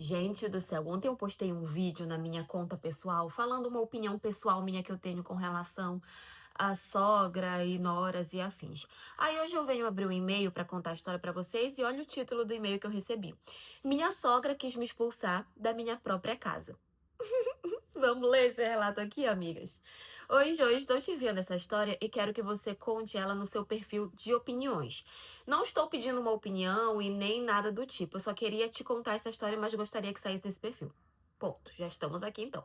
Gente do céu, ontem eu postei um vídeo na minha conta pessoal falando uma opinião pessoal minha que eu tenho com relação à sogra e noras e afins. Aí hoje eu venho abrir um e-mail para contar a história para vocês e olha o título do e-mail que eu recebi. Minha sogra quis me expulsar da minha própria casa. Vamos ler esse relato aqui, amigas? Hoje estou te enviando essa história e quero que você conte ela no seu perfil de opiniões. Não estou pedindo uma opinião e nem nada do tipo. Eu só queria te contar essa história, mas gostaria que saísse nesse perfil. Ponto. Já estamos aqui então.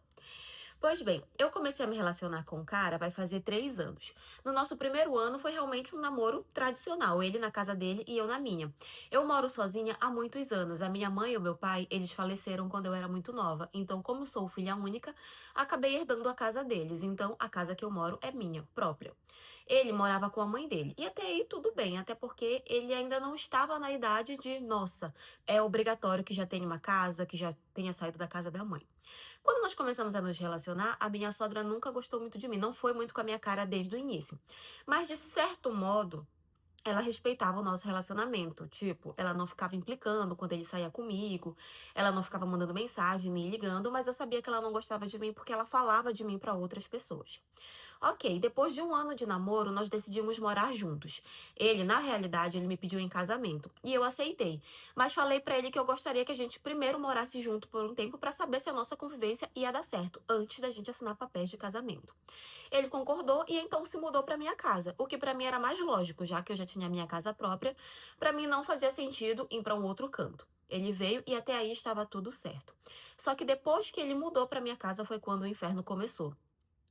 Pois bem, eu comecei a me relacionar com o cara vai fazer 3 anos. No nosso primeiro ano foi realmente um namoro tradicional, ele na casa dele e eu na minha. Eu moro sozinha há muitos anos. A minha mãe e o meu pai, eles faleceram quando eu era muito nova. Então, como sou filha única, acabei herdando a casa deles. Então, a casa que eu moro é minha, própria. Ele morava com a mãe dele. E até aí tudo bem, até porque ele ainda não estava na idade de, nossa, é obrigatório que já tenha uma casa, que já tenha saído da casa da mãe. Quando nós começamos a nos relacionar, a minha sogra nunca gostou muito de mim, não foi muito com a minha cara desde o início. Mas, de certo modo, ela respeitava o nosso relacionamento. Tipo, ela não ficava implicando quando ele saía comigo, ela não ficava mandando mensagem nem ligando, mas eu sabia que ela não gostava de mim porque ela falava de mim para outras pessoas. Ok, depois de um ano de namoro, nós decidimos morar juntos. Ele, na realidade, ele me pediu em casamento e eu aceitei, mas falei pra ele que eu gostaria que a gente primeiro morasse junto por um tempo pra saber se a nossa convivência ia dar certo antes da gente assinar papéis de casamento. Ele concordou e então se mudou pra minha casa, o que pra mim era mais lógico, já que eu já tinha minha casa própria, pra mim não fazia sentido ir pra um outro canto. Ele veio e até aí estava tudo certo. Só que depois que ele mudou pra minha casa foi quando o inferno começou.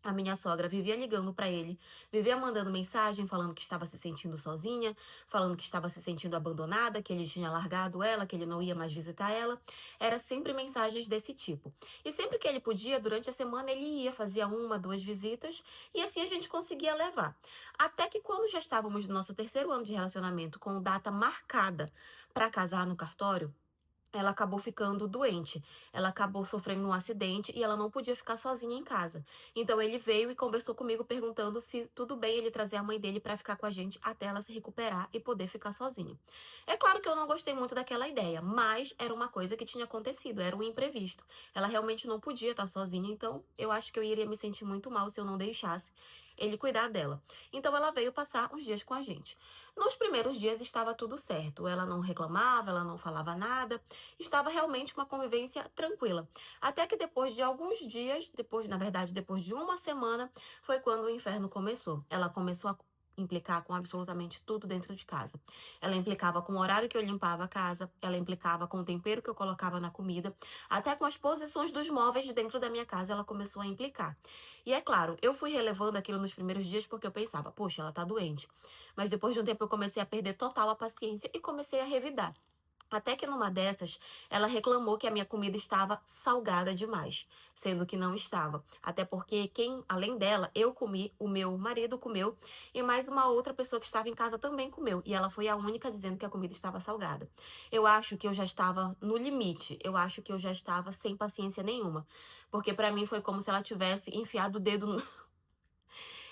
A minha sogra vivia ligando pra ele, vivia mandando mensagem falando que estava se sentindo sozinha, falando que estava se sentindo abandonada, que ele tinha largado ela, que ele não ia mais visitar ela. Era sempre mensagens desse tipo. E sempre que ele podia, durante a semana, ele ia, fazia uma, duas visitas, e assim a gente conseguia levar. Até que quando já estávamos no nosso terceiro ano de relacionamento, com data marcada pra casar no cartório, ela acabou ficando doente. Ela acabou sofrendo um acidente e ela não podia ficar sozinha em casa. Então ele veio e conversou comigo perguntando se tudo bem ele trazer a mãe dele pra ficar com a gente até ela se recuperar e poder ficar sozinha. É claro que eu não gostei muito daquela ideia, mas era uma coisa que tinha acontecido, era um imprevisto. Ela realmente não podia estar sozinha, então eu acho que eu iria me sentir muito mal se eu não deixasse ele cuidar dela. Então ela veio passar uns dias com a gente. Nos primeiros dias estava tudo certo. Ela não reclamava, ela não falava nada. Estava realmente uma convivência tranquila. Até que depois de alguns dias, na verdade, depois de uma semana, foi quando o inferno começou. Ela começou a implicar com absolutamente tudo dentro de casa. Ela implicava com o horário que eu limpava a casa, ela implicava com o tempero que eu colocava na comida, até com as posições dos móveis de dentro da minha casa ela começou a implicar. E é claro, eu fui relevando aquilo nos primeiros dias porque eu pensava, poxa, ela tá doente. Mas depois de um tempo eu comecei a perder total a paciência e comecei a revidar. Até que numa dessas, ela reclamou que a minha comida estava salgada demais, sendo que não estava. Até porque além dela, eu comi, o meu marido comeu e mais uma outra pessoa que estava em casa também comeu. E ela foi a única dizendo que a comida estava salgada. Eu acho que eu já estava no limite. Eu acho que eu já estava sem paciência nenhuma, porque pra mim foi como se ela tivesse enfiado o dedo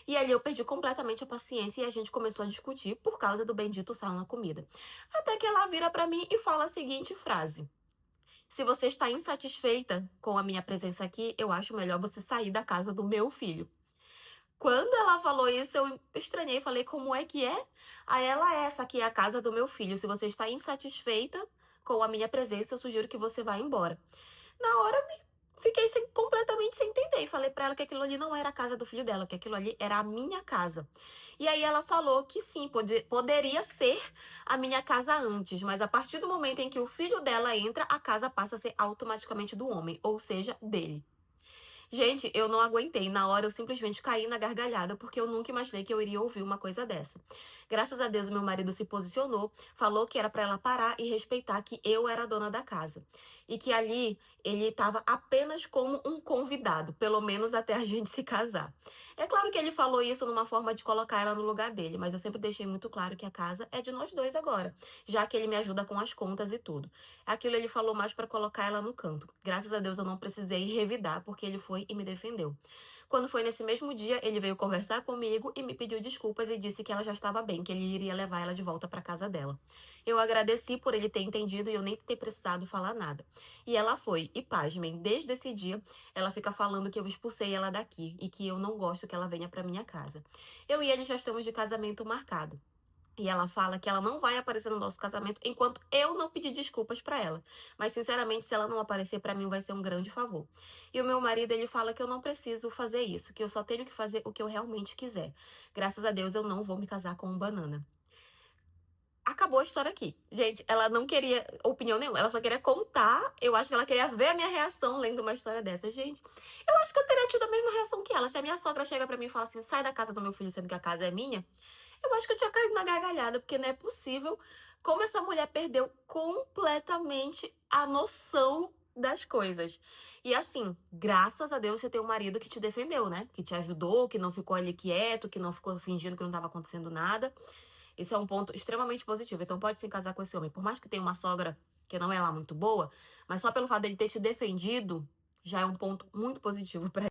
e ali eu perdi completamente a paciência e a gente começou a discutir por causa do bendito sal na comida. Até que ela vira pra mim e fala a seguinte frase: se você está insatisfeita com a minha presença aqui, eu acho melhor você sair da casa do meu filho. Quando ela falou isso, eu estranhei e falei, como é que é? Aí ela, essa aqui é a casa do meu filho. Se você está insatisfeita com a minha presença, eu sugiro que você vá embora. Na hora, fiquei completamente sem entender. E falei pra ela que aquilo ali não era a casa do filho dela, que aquilo ali era a minha casa. E aí ela falou que sim, poderia ser a minha casa antes, mas a partir do momento em que o filho dela entra, a casa passa a ser automaticamente do homem, ou seja, dele. Gente, eu não aguentei. Na hora eu simplesmente caí na gargalhada, porque eu nunca imaginei que eu iria ouvir uma coisa dessa. Graças a Deus, meu marido se posicionou, falou que era pra ela parar e respeitar que eu era a dona da casa. E que ali ele estava apenas como um convidado, pelo menos até a gente se casar. É claro que ele falou isso numa forma de colocar ela no lugar dele, mas eu sempre deixei muito claro que a casa é de nós dois agora, já que ele me ajuda com as contas e tudo. Aquilo ele falou mais pra colocar ela no canto. Graças a Deus eu não precisei revidar, porque ele foi foi e me defendeu. Quando foi nesse mesmo dia, ele veio conversar comigo e me pediu desculpas e disse que ela já estava bem, que ele iria levar ela de volta para casa dela. Eu agradeci por ele ter entendido e eu nem ter precisado falar nada. E ela foi. E pasmem, desde esse dia, ela fica falando que eu expulsei ela daqui e que eu não gosto que ela venha para minha casa. Eu e ele já estamos de casamento marcado. E ela fala que ela não vai aparecer no nosso casamento enquanto eu não pedir desculpas pra ela. Mas sinceramente, se ela não aparecer pra mim, vai ser um grande favor. E o meu marido, ele fala que eu não preciso fazer isso, que eu só tenho que fazer o que eu realmente quiser. Graças a Deus, eu não vou me casar com um banana. Acabou a história aqui. Gente, ela não queria opinião nenhuma, ela só queria contar. Eu acho que ela queria ver a minha reação lendo uma história dessa. Gente, eu acho que eu teria tido a mesma reação que ela. Se a minha sogra chega pra mim e fala assim: sai da casa do meu filho, sendo que a casa é minha. Eu acho que eu tinha caído na gargalhada, porque não é possível como essa mulher perdeu completamente a noção das coisas. E assim, graças a Deus você tem um marido que te defendeu, né? Que te ajudou, que não ficou ali quieto, que não ficou fingindo que não estava acontecendo nada. Esse é um ponto extremamente positivo. Então pode se casar com esse homem. Por mais que tenha uma sogra que não é lá muito boa, mas só pelo fato dele ter te defendido, já é um ponto muito positivo pra